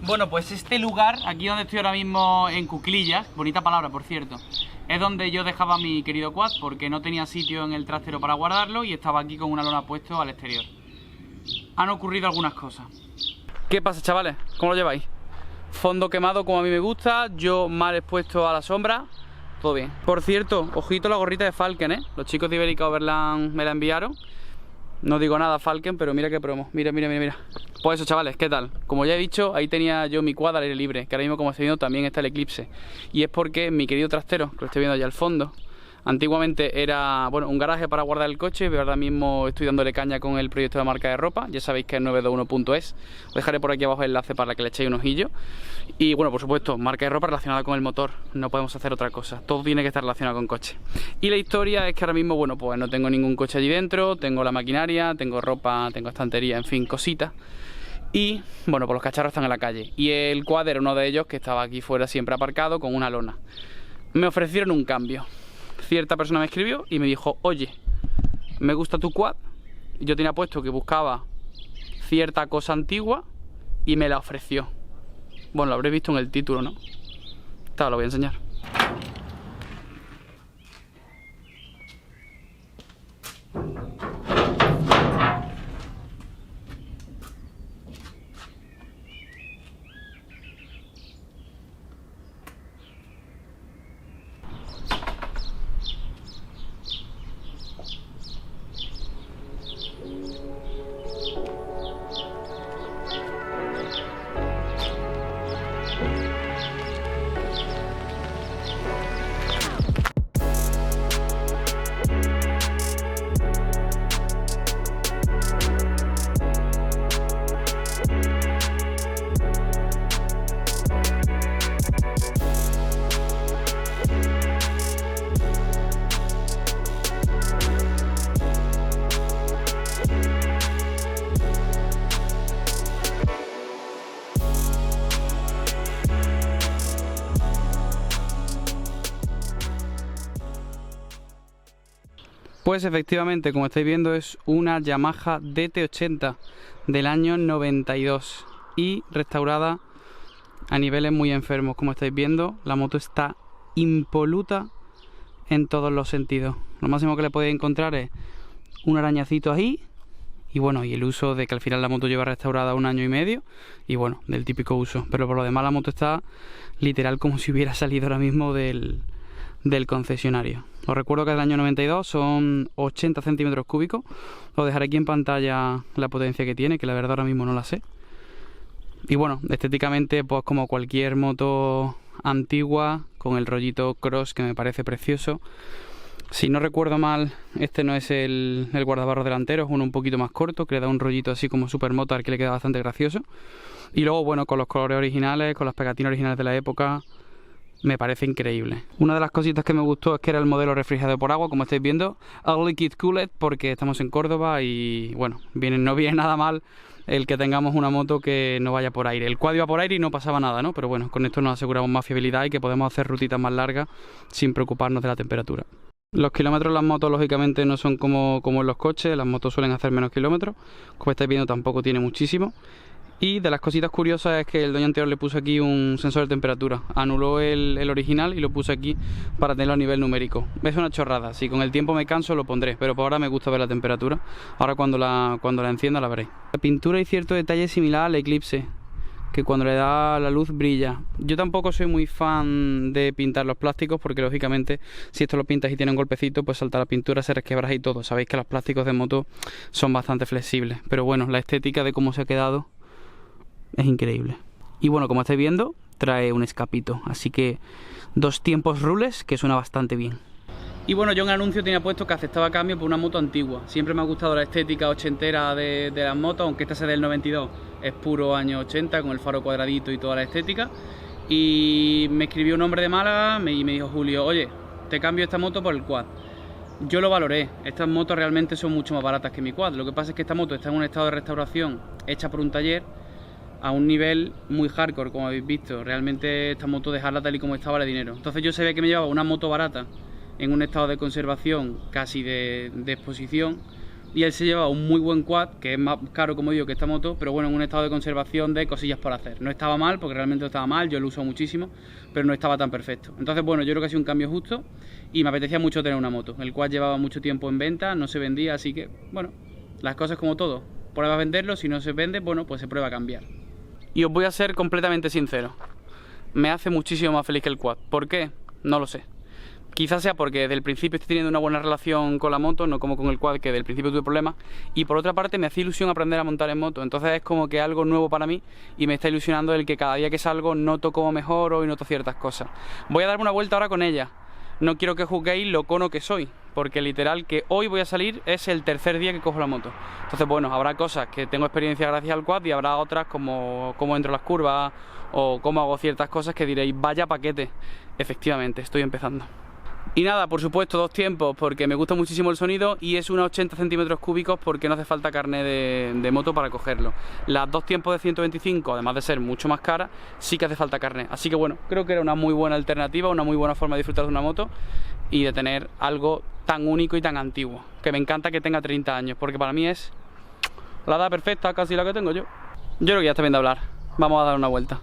Bueno, pues este lugar, aquí donde estoy ahora mismo en Cuclillas, bonita palabra por cierto, es donde yo dejaba a mi querido quad porque no tenía sitio en el trastero para guardarlo y estaba aquí con una lona puesto al exterior. Han ocurrido algunas cosas. ¿Qué pasa, chavales? ¿Cómo lo lleváis? Fondo quemado como a mí me gusta, yo mal expuesto a la sombra, todo bien. Por cierto, ojito la gorrita de Falken, ¿eh? Los chicos de Iberica Overland me la enviaron. No digo nada Falken, pero mira qué promo, mira. Pues eso, chavales, ¿qué tal? Como ya he dicho, ahí tenía yo mi quad al aire libre, que ahora mismo, como estoy viendo, también está el Eclipse. Y es porque mi querido trastero, que lo estoy viendo allá al fondo, antiguamente era, bueno, un garaje para guardar el coche, pero ahora mismo estoy dándole caña con el proyecto de marca de ropa. Ya sabéis que es 921.es. Os dejaré por aquí abajo el enlace para que le echéis un ojillo. Y bueno, por supuesto, marca de ropa relacionada con el motor. No podemos hacer otra cosa. Todo tiene que estar relacionado con coche. Y la historia es que ahora mismo, bueno, pues no tengo ningún coche allí dentro. Tengo la maquinaria, tengo ropa, tengo estantería, en fin, cositas. Y bueno, pues los cacharros están en la calle. Y el quad era uno de ellos que estaba aquí fuera siempre aparcado con una lona. Me ofrecieron un cambio. Cierta persona me escribió y me dijo: oye, me gusta tu quad. Yo tenía puesto que buscaba cierta cosa antigua y me la ofreció. Bueno, lo habréis visto en el título, ¿no? Lo voy a enseñar. Pues efectivamente, como estáis viendo, es una Yamaha DT80 del año 92 y restaurada a niveles muy enfermos. Como estáis viendo, la moto está impoluta en todos los sentidos. Lo máximo que le podéis encontrar es un arañacito ahí y bueno, y el uso de que al final la moto lleva restaurada 1 año y medio y bueno, del típico uso. Pero por lo demás la moto está literal como si hubiera salido ahora mismo del concesionario. Os recuerdo que es del año 92, son 80 centímetros cúbicos. Os dejaré aquí en pantalla la potencia que tiene, que la verdad ahora mismo no la sé. Y bueno, estéticamente pues como cualquier moto antigua, con el rollito cross que me parece precioso. Si no recuerdo mal, este no es el guardabarros delantero, es uno un poquito más corto, que le da un rollito así como supermoto al que le queda bastante gracioso. Y luego bueno, con los colores originales, con las pegatinas originales de la época, me parece increíble. Una de las cositas que me gustó es que era el modelo refrigerado por agua, como estáis viendo, a liquid cooled, porque estamos en Córdoba y bueno, no viene nada mal el que tengamos una moto que no vaya por aire. El quad iba por aire y no pasaba nada, ¿no? Pero bueno, con esto nos aseguramos más fiabilidad y que podemos hacer rutitas más largas sin preocuparnos de la temperatura. Los kilómetros en las motos lógicamente no son como en los coches, las motos suelen hacer menos kilómetros, como estáis viendo tampoco tiene muchísimo. Y de las cositas curiosas es que el dueño anterior le puso aquí un sensor de temperatura, anuló el original y lo puse aquí para tenerlo a nivel numérico. Es una chorrada, si con el tiempo me canso lo pondré, pero por ahora me gusta ver la temperatura. Ahora cuando la encienda la veréis. La pintura hay cierto detalle similar al Eclipse, que cuando le da la luz brilla. Yo tampoco soy muy fan de pintar los plásticos porque lógicamente si esto lo pintas y tiene un golpecito pues salta la pintura, se resquebraja y todo. Sabéis que los plásticos de moto son bastante flexibles, pero bueno, la estética de cómo se ha quedado es increíble. Y bueno, como estáis viendo, trae un escapito, así que 2 tiempos rules que suena bastante bien. Y bueno, yo en el anuncio tenía puesto que aceptaba cambio por una moto antigua. Siempre me ha gustado la estética ochentera de las motos, aunque esta sea del 92, es puro año 80 con el faro cuadradito y toda la estética. Y me escribió un hombre de Málaga y me dijo: Julio, oye, te cambio esta moto por el quad. Yo lo valoré, estas motos realmente son mucho más baratas que mi quad. Lo que pasa es que esta moto está en un estado de restauración hecha por un taller a un nivel muy hardcore, como habéis visto. Realmente esta moto, dejarla tal y como estaba, vale dinero. Entonces yo sabía que me llevaba una moto barata en un estado de conservación casi de exposición y él se llevaba un muy buen quad, que es más caro como digo que esta moto, pero bueno, en un estado de conservación de cosillas por hacer. No estaba mal, porque realmente no estaba mal, yo lo uso muchísimo, pero no estaba tan perfecto. Entonces bueno, yo creo que ha sido un cambio justo y me apetecía mucho tener una moto. El quad llevaba mucho tiempo en venta, no se vendía, así que bueno, las cosas como todo. Prueba a venderlo, si no se vende, bueno, pues se prueba a cambiar. Y os voy a ser completamente sincero, me hace muchísimo más feliz que el quad. ¿Por qué? No lo sé. Quizás sea porque desde el principio estoy teniendo una buena relación con la moto, no como con el quad, que desde el principio tuve problemas. Y por otra parte me hace ilusión aprender a montar en moto. Entonces es como que algo nuevo para mí y me está ilusionando el que cada día que salgo noto cómo mejoro y noto ciertas cosas. Voy a darme una vuelta ahora con ella. No quiero que juzguéis lo cono que soy, porque literal que hoy voy a salir es el tercer día que cojo la moto. Entonces bueno, habrá cosas que tengo experiencia gracias al quad y habrá otras como cómo entro las curvas o cómo hago ciertas cosas que diréis, vaya paquete. Efectivamente, estoy empezando. Y nada, por supuesto, dos tiempos porque me gusta muchísimo el sonido y es unos 80 centímetros cúbicos porque no hace falta carné de moto para cogerlo. Las dos tiempos de 125, además de ser mucho más caras, sí que hace falta carné. Así que bueno, creo que era una muy buena alternativa, una muy buena forma de disfrutar de una moto y de tener algo tan único y tan antiguo. Que me encanta que tenga 30 años porque para mí es la edad perfecta, casi la que tengo yo. Yo creo que ya está bien de hablar. Vamos a dar una vuelta.